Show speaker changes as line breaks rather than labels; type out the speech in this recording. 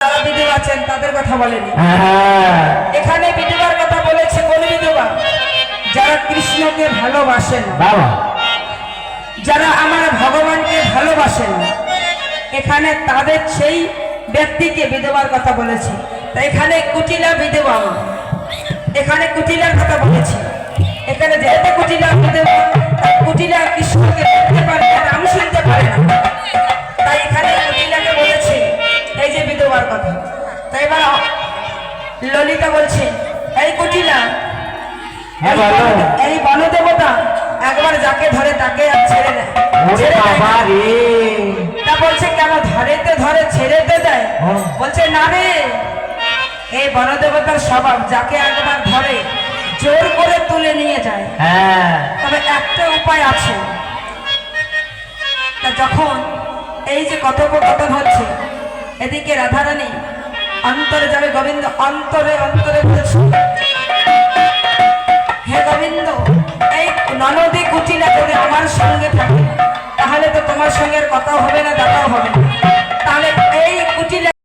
যারা বিধবা আছেন তাদের কথা বলেনি, এখানে বিধবার কথা বলেছে। কোন বিধবা? যারা কৃষ্ণকে ভালোবাসেন, যারা আমার ভগবানকে ভালোবাসেন, এখানে তাদের সেই ব্যক্তিকে বিধবার কথা বলেছে। তাই এখানে কুটিলা বিধবা, এখানে কুটিলার কথা বলেছি। এখানে যেহেতু কুটিলা বিধবা, কুটিলা কৃষ্ণকে দেখতে পারে না, নাম শুনতে পারে না, তাই এখানে কুটিলাকে বলেছে এই যে বিধবার কথা। তাই এবার ললিতা বলছে, এই কুটিলা, এই বনদেবতা একবার যাকে ধরে তাকে আর ছেড়ে দেয়। তা বলছে কেন ধরেতে ধরে ছেড়েতে দেয়? বলছে না রে, এই বনদেবতার স্বভাব যাকে একবার ধরে জোর করে তুলে নিয়ে যায়। তবে একটা উপায় আছে। তা যখন এই যে কথোপকথন হচ্ছে, এদিকে রাধারানী অন্তরে যাবে, গোবিন্দ অন্তরে অন্তরে বলছে, হে গোবিন্দ, এই ননদী কুটিলা যদি আমার সঙ্গে থাকে তাহলে তো তোমার সঙ্গে কথা হবে না, দেখাও হবে না। তাহলে এই কুটিলা